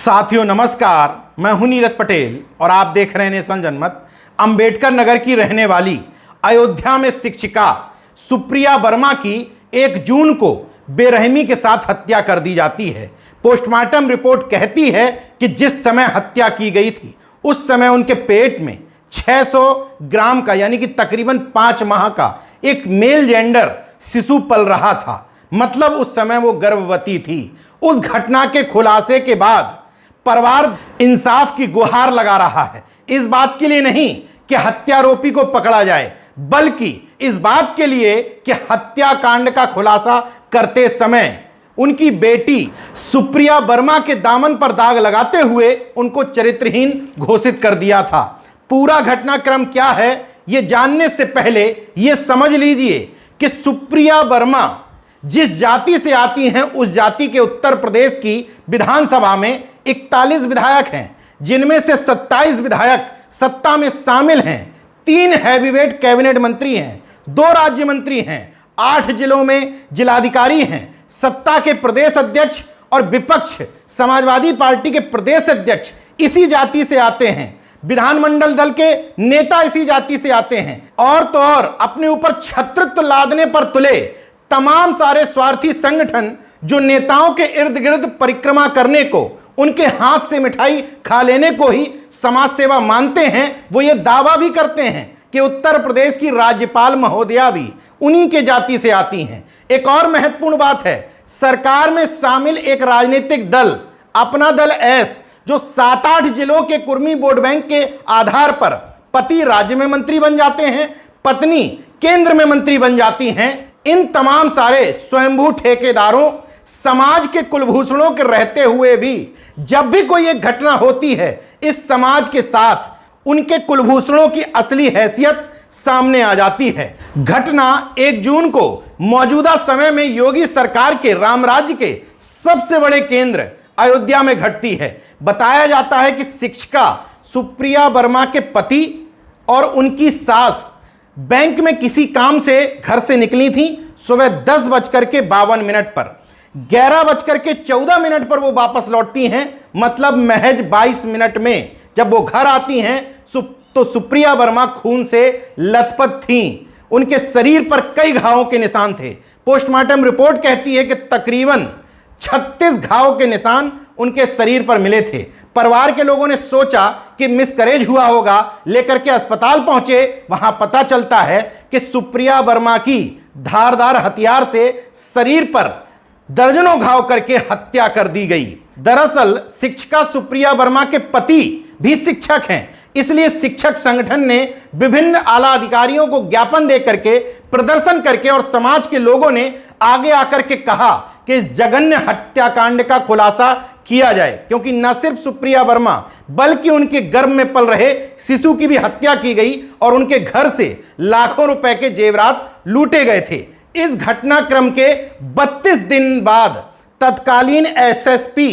साथियों नमस्कार, मैं हूं नीरज पटेल और आप देख रहे हैं नेशन जनमत। अंबेडकर नगर की रहने वाली अयोध्या में शिक्षिका सुप्रिया वर्मा की 1 जून को बेरहमी के साथ हत्या कर दी जाती है। पोस्टमार्टम रिपोर्ट कहती है कि जिस समय हत्या की गई थी उस समय उनके पेट में 600 ग्राम का यानी कि तकरीबन 5 माह का एक मेल जेंडर शिशु पल रहा था। मतलब उस समय वो गर्भवती थी। उस घटना के खुलासे के बाद परिवार इंसाफ की गुहार लगा रहा है। इस बात के लिए नहीं कि हत्यारोपी को पकड़ा जाए, बल्कि इस बात के लिए कि हत्याकांड का खुलासा करते समय उनकी बेटी सुप्रिया वर्मा के दामन पर दाग लगाते हुए उनको चरित्रहीन घोषित कर दिया था। पूरा घटनाक्रम क्या है यह जानने से पहले यह समझ लीजिए कि सुप्रिया वर्मा जिस जाति से आती हैं उस जाति के उत्तर प्रदेश की विधानसभा में 41 विधायक हैं, जिनमें से 27 विधायक सत्ता में शामिल हैं, 3 हैवीवेट कैबिनेट मंत्री हैं, 2 राज्य मंत्री हैं, 8 जिलों में जिलाधिकारी हैं, सत्ता के प्रदेश अध्यक्ष और विपक्ष समाजवादी पार्टी के प्रदेश अध्यक्ष इसी जाति से आते हैं, विधानमंडल दल के नेता इसी जाति से आते हैं। और तो और अपने ऊपर छत्रत्व लादने पर तुले तमाम सारे स्वार्थी संगठन जो नेताओं के इर्द गिर्द परिक्रमा करने को, उनके हाथ से मिठाई खा लेने को ही समाज सेवा मानते हैं, वो ये दावा भी करते हैं कि उत्तर प्रदेश की राज्यपाल महोदया भी उन्हीं के जाति से आती हैं। एक और महत्वपूर्ण बात है, सरकार में शामिल एक राजनीतिक दल अपना दल एस, जो 7-8 जिलों के कुर्मी वोट बैंक के आधार पर पति राज्य में मंत्री बन जाते हैं, पत्नी केंद्र में मंत्री बन जाती हैं। इन तमाम सारे स्वयंभू ठेकेदारों, समाज के कुलभूषणों के रहते हुए भी जब भी कोई एक घटना होती है, इस समाज के साथ उनके कुलभूषणों की असली हैसियत सामने आ जाती है। घटना 1 जून को मौजूदा समय में योगी सरकार के राम राज्य के सबसे बड़े केंद्र अयोध्या में घटती है। बताया जाता है कि शिक्षिका सुप्रिया वर्मा के पति और उनकी सास बैंक में किसी काम से घर से निकली थी। सुबह 10:52 पर 11:14 पर वो वापस लौटती हैं। मतलब महज 22 मिनट में जब वो घर आती हैं तो सुप्रिया वर्मा खून से लथपथ थीं। उनके शरीर पर कई घावों के निशान थे। पोस्टमार्टम रिपोर्ट कहती है कि तकरीबन 36 घाव के निशान उनके शरीर पर मिले थे। परिवार के लोगों ने सोचा कि मिसकैरेज हुआ होगा, लेकर के अस्पताल पहुंचे। वहां पता चलता है कि सुप्रिया वर्मा की धारदार हथियार से शरीर पर दर्जनों घाव करके हत्या कर दी गई। दरअसल शिक्षिका सुप्रिया वर्मा के पति भी शिक्षक हैं, इसलिए शिक्षक संगठन ने विभिन्न आला अधिकारियों को ज्ञापन दे करके, प्रदर्शन करके और समाज के लोगों ने आगे आकर के कहा कि इस जघन्य हत्याकांड का खुलासा किया जाए, क्योंकि न सिर्फ सुप्रिया वर्मा बल्कि उनके गर्भ में पल रहे शिशु की भी हत्या की गई और उनके घर से लाखों रुपए के जेवरात लूटे गए थे। इस घटनाक्रम के 32 दिन बाद तत्कालीन एसएसपी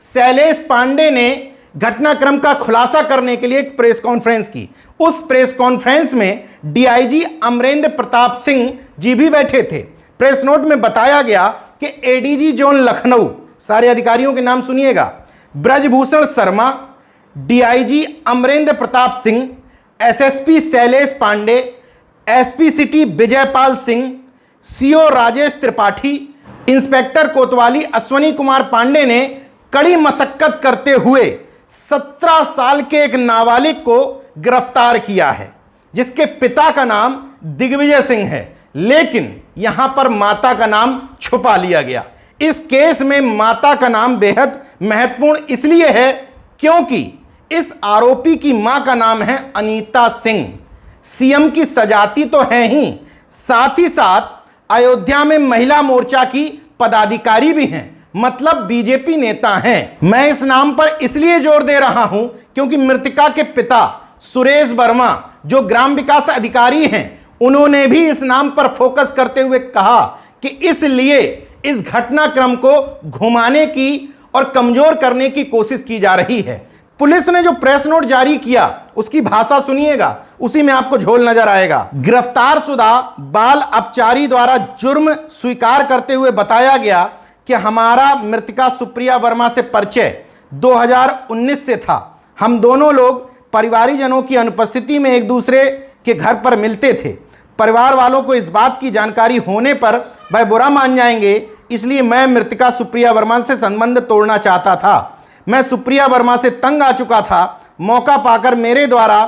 शैलेश पांडे ने घटनाक्रम का खुलासा करने के लिए एक प्रेस कॉन्फ्रेंस की। उस प्रेस कॉन्फ्रेंस में डीआईजी अमरेंद्र प्रताप सिंह जी भी बैठे थे। प्रेस नोट में बताया गया कि एडीजी जोन लखनऊ, सारे अधिकारियों के नाम सुनिएगा, Brajbhushan Sharma, DIG Amarendra Pratap Singh, SSP Shailesh Pandey, SP city Vijaypal Singh, CO Rajesh Tripathi, inspector कोतवाली अश्वनी कुमार पांडे ने कड़ी मशक्कत करते हुए 17 साल के एक नाबालिग को गिरफ्तार किया है, जिसके पिता का नाम दिग्विजय सिंह है, लेकिन यहां पर माता का नाम छुपा लिया गया। इस केस में माता का नाम बेहद महत्वपूर्ण इसलिए है क्योंकि इस आरोपी की मां का नाम है अनीता सिंह। सीएम की सजाती तो है ही, साथ ही साथ अयोध्या में महिला मोर्चा की पदाधिकारी भी हैं, मतलब बीजेपी नेता हैं। मैं इस नाम पर इसलिए जोर दे रहा हूं क्योंकि मृतका के पिता सुरेश वर्मा जो ग्राम विकास अधिकारी हैं, उन्होंने भी इस नाम पर फोकस करते हुए कहा कि इसलिए इस घटनाक्रम को घुमाने की और कमजोर करने की कोशिश की जा रही है। पुलिस ने जो प्रेस नोट जारी किया उसकी भाषा सुनिएगा, उसी में आपको झोल नजर आएगा। गिरफ्तारशुदा बाल अपचारी द्वारा जुर्म स्वीकार करते हुए बताया गया कि हमारा मृतका सुप्रिया वर्मा से परिचय 2019 से था। हम दोनों लोग परिवारीजनों की अनुपस्थिति में एक दूसरे के घर पर मिलते थे। परिवार वालों को इस बात की जानकारी होने पर वह बुरा मान जाएंगे, इसलिए मैं मृतका सुप्रिया वर्मा से संबंध तोड़ना चाहता था। मैं सुप्रिया वर्मा से तंग आ चुका था। मौका पाकर मेरे द्वारा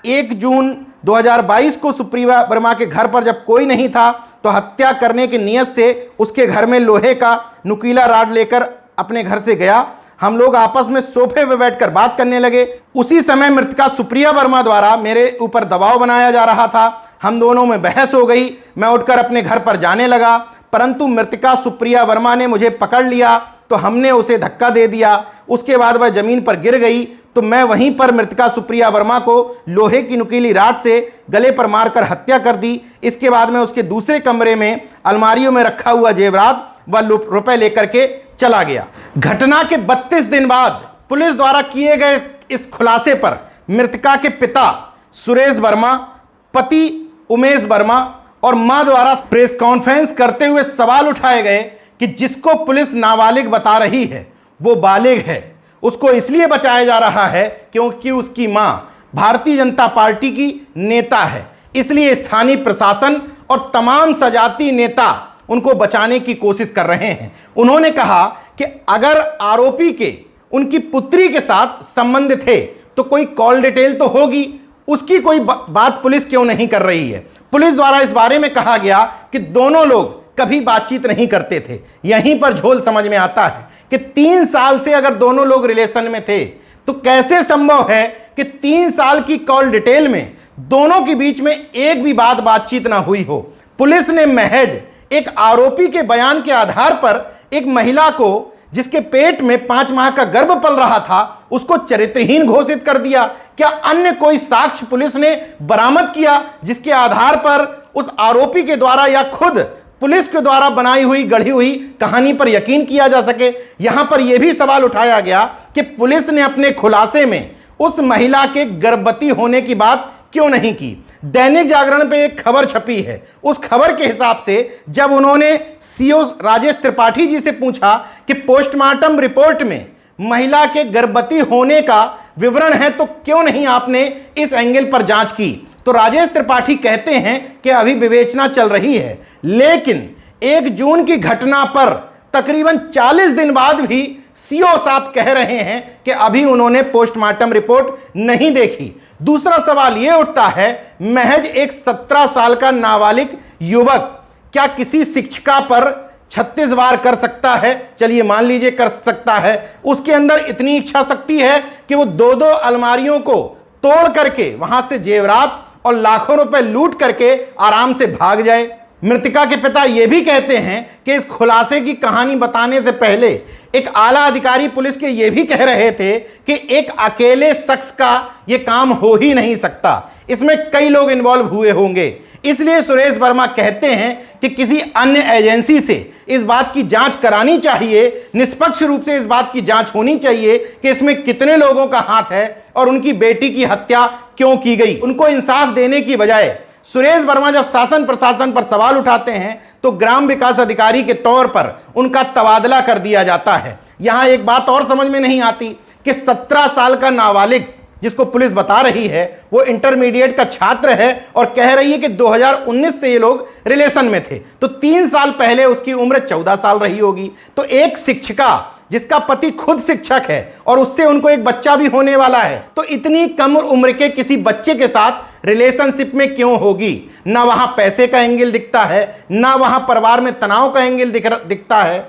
1 जून 2022 को सुप्रिया वर्मा के घर पर जब कोई नहीं था तो हत्या करने की नीयत से उसके घर में लोहे का नुकीला रॉड लेकर अपने घर से गया। हम लोग आपस में सोफे पर बैठकर बात करने लगे। उसी समय मृतका सुप्रिया वर्मा द्वारा मेरे ऊपर दबाव बनाया जा रहा था। हम दोनों में बहस हो गई। मैं उठकर अपने घर पर जाने लगा, परंतु मृतका सुप्रिया वर्मा ने मुझे पकड़ लिया तो हमने उसे धक्का दे दिया। उसके बाद वह जमीन पर गिर गई तो मैं वहीं पर मृतका सुप्रिया वर्मा को लोहे की नुकीली रॉड से गले पर मारकर हत्या कर दी। इसके बाद मैं उसके दूसरे कमरे में अलमारियों में रखा हुआ जेवरात व रुपए लेकर के चला गया। घटना के 32 दिन बाद पुलिस द्वारा किए गए इस खुलासे पर मृतका के पिता सुरेश वर्मा, पति उमेश वर्मा और मां द्वारा प्रेस कॉन्फ्रेंस करते हुए सवाल उठाए गए कि जिसको पुलिस नाबालिग बता रही है वो बालिग है। उसको इसलिए बचाया जा रहा है क्योंकि उसकी मां भारतीय जनता पार्टी की नेता है, इसलिए स्थानीय प्रशासन और तमाम सजाती नेता उनको बचाने की कोशिश कर रहे हैं। उन्होंने कहा कि अगर आरोपी के उनकी पुत्री के साथ संबंध थे तो कोई कॉल डिटेल तो होगी, उसकी कोई बात पुलिस क्यों नहीं कर रही है। पुलिस द्वारा इस बारे में कहा गया कि दोनों लोग कभी बातचीत नहीं करते थे। यहीं पर झोल समझ में आता है कि 3 साल से अगर दोनों लोग रिलेशन में थे तो कैसे संभव है कि 3 साल की कॉल डिटेल में दोनों के बीच में एक भी बातचीत ना हुई हो। पुलिस ने महज एक आरोपी के बयान के आधार पर एक महिला को जिसके पेट में 5 माह का गर्भ पल रहा था उसको चरित्रहीन घोषित कर दिया। क्या अन्य कोई साक्ष्य पुलिस ने बरामद किया जिसके आधार पर उस आरोपी के द्वारा या खुद पुलिस के द्वारा बनाई हुई गढ़ी हुई कहानी पर यकीन किया जा सके? यहां पर यह भी सवाल उठाया गया कि पुलिस ने अपने खुलासे में उस महिला के गर्भवती होने की बात क्यों नहीं की। दैनिक जागरण पे एक खबर छपी है। उस खबर के हिसाब से जब उन्होंने सीओ राजेश त्रिपाठी जी से पूछा कि पोस्टमार्टम रिपोर्ट में महिला के गर्भवती होने का विवरण है तो क्यों नहीं आपने इस एंगल पर जांच की, तो राजेश त्रिपाठी कहते हैं कि अभी विवेचना चल रही है। लेकिन 1 जून की घटना पर तकरीबन 40 दिन बाद भी सीओ साहब कह रहे हैं कि अभी उन्होंने पोस्टमार्टम रिपोर्ट नहीं देखी। दूसरा सवाल यह उठता है, महज एक 17 साल का नाबालिग युवक क्या किसी शिक्षिका पर 36 वार कर सकता है? चलिए मान लीजिए कर सकता है। उसके अंदर इतनी इच्छा शक्ति है कि वो 2-2 अलमारियों को तोड़ करके वहां से जेवरात और लाखों रुपए लूट करके आराम से भाग जाए। मृतका के पिता यह भी कहते हैं कि इस खुलासे की कहानी बताने से पहले एक आला अधिकारी पुलिस के ये भी कह रहे थे कि एक अकेले शख्स का यह काम हो ही नहीं सकता, इसमें कई लोग इन्वॉल्व हुए होंगे। इसलिए सुरेश वर्मा कहते हैं कि किसी अन्य एजेंसी से इस बात की जांच करानी चाहिए, निष्पक्ष रूप से इस बात की जांच होनी चाहिए कि इसमें कितने लोगों का हाथ है और उनकी बेटी की हत्या क्यों की गई। उनको इंसाफ देने की बजाय सुरेश वर्मा जब शासन प्रशासन पर सवाल उठाते हैं तो ग्राम विकास अधिकारी के तौर पर उनका तबादला कर दिया जाता है। यहां एक बात और समझ में नहीं आती कि 17 साल का नाबालिग जिसको पुलिस बता रही है वो इंटरमीडिएट का छात्र है और कह रही है कि 2019 से ये लोग रिलेशन में थे, तो 3 साल पहले उसकी उम्र 14 साल रही होगी। तो एक शिक्षिका जिसका पति खुद शिक्षक है और उससे उनको एक बच्चा भी होने वाला है, तो इतनी कम उम्र के किसी बच्चे के साथ रिलेशनशिप में क्यों होगी? ना वहां पैसे का एंगल दिखता है, ना वहां परिवार में तनाव का एंगल दिखता है।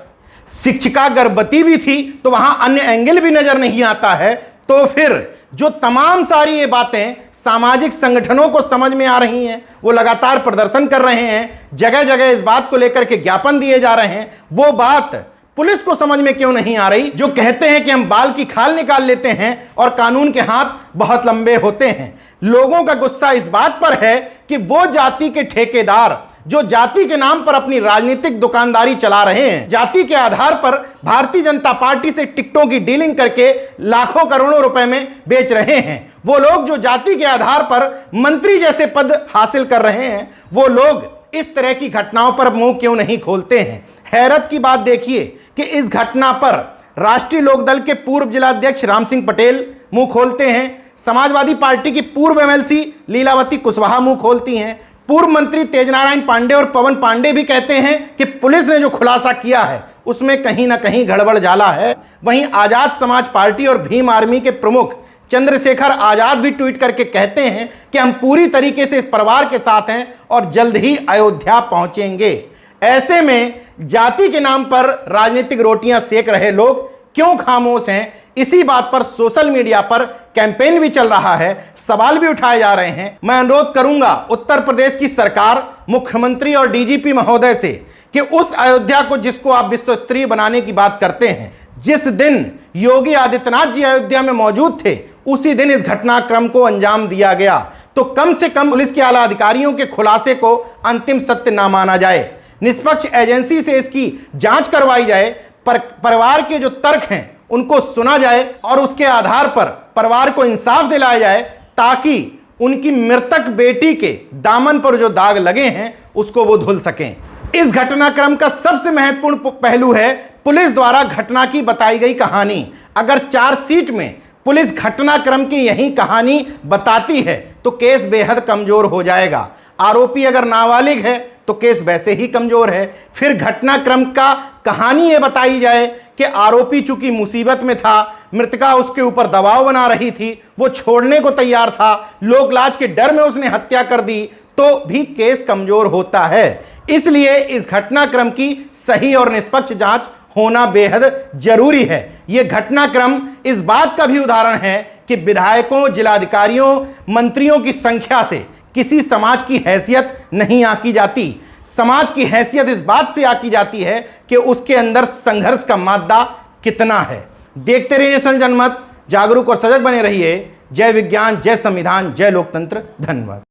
शिक्षिका गर्भवती भी थी तो वहां अन्य एंगल भी नजर नहीं आता है। तो फिर जो तमाम सारी ये बातें सामाजिक संगठनों को समझ में आ रही हैं, वो लगातार प्रदर्शन कर रहे हैं, जगह जगह इस बात को लेकर के ज्ञापन दिए जा रहे हैं, वो बात पुलिस को समझ में क्यों नहीं आ रही? जो कहते हैं कि हम बाल की खाल निकाल लेते हैं और कानून के हाथ बहुत लंबे होते हैं। लोगों का गुस्सा इस बात पर है कि वो जाति के ठेकेदार जो जाति के नाम पर अपनी राजनीतिक दुकानदारी चला रहे हैं, जाति के आधार पर भारतीय जनता पार्टी से टिकटों की डीलिंग करके लाखों करोड़ों रुपए में बेच रहे हैं, वो लोग जो जाति के आधार पर मंत्री जैसे पद हासिल कर रहे हैं, वो लोग इस तरह की घटनाओं पर मुंह क्यों नहीं खोलते हैं? हैरत की बात देखिए कि इस घटना पर राष्ट्रीय लोकदल के पूर्व जिलाध्यक्ष राम सिंह पटेल मुंह खोलते हैं, समाजवादी पार्टी की पूर्व एमएलसी लीलावती कुशवाहा मुंह खोलती हैं, पूर्व मंत्री तेजनारायण पांडे और पवन पांडे भी कहते हैं कि पुलिस ने जो खुलासा किया है उसमें कहीं ना कहीं गड़बड़ जाला है। वहीं आजाद समाज पार्टी और भीम आर्मी के प्रमुख चंद्रशेखर आजाद भी ट्वीट करके कहते हैं कि हम पूरी तरीके से इस परिवार के साथ हैं और जल्द ही अयोध्या पहुंचेंगे। ऐसे में जाति के नाम पर राजनीतिक रोटियां सेक रहे लोग क्यों खामोश हैं, इसी बात पर सोशल मीडिया पर कैंपेन भी चल रहा है, सवाल भी उठाए जा रहे हैं। मैं अनुरोध करूंगा उत्तर प्रदेश की सरकार, मुख्यमंत्री और डीजीपी महोदय से कि उस अयोध्या को जिसको आप विश्व स्तरीय बनाने की बात करते हैं, जिस दिन योगी आदित्यनाथ जी अयोध्या में मौजूद थे उसी दिन इस घटनाक्रम को अंजाम दिया गया, तो कम से कम पुलिस के आला अधिकारियों के खुलासे को अंतिम सत्य ना माना जाए, निष्पक्ष एजेंसी से इसकी जांच करवाई जाए, परिवार के जो तर्क हैं उनको सुना जाए और उसके आधार पर परिवार को इंसाफ दिलाया जाए, ताकि उनकी मृतक बेटी के दामन पर जो दाग लगे हैं उसको वो धुल सकें। इस घटनाक्रम का सबसे महत्वपूर्ण पहलू है पुलिस द्वारा घटना की बताई गई कहानी। अगर चार्जशीट में पुलिस घटनाक्रम की यही कहानी बताती है तो केस बेहद कमजोर हो जाएगा। आरोपी अगर नाबालिग है तो केस वैसे ही कमजोर है। फिर घटनाक्रम का कहानी ये बताई जाए कि आरोपी चूंकि मुसीबत में था, मृतका उसके ऊपर दबाव बना रही थी, वो छोड़ने को तैयार था, लोक लाज के डर में उसने हत्या कर दी, तो भी केस कमजोर होता है। इसलिए इस घटनाक्रम की सही और निष्पक्ष जांच होना बेहद जरूरी है। यह घटनाक्रम इस बात का भी उदाहरण है कि विधायकों, जिलाधिकारियों, मंत्रियों की संख्या से किसी समाज की हैसियत नहीं आंकी जाती। समाज की हैसियत इस बात से आंकी जाती है कि उसके अंदर संघर्ष का मादा कितना है। देखते रहिए नेशन जनमत, जागरूक और सजग बने रहिए। जय विज्ञान, जय संविधान, जय लोकतंत्र। धन्यवाद।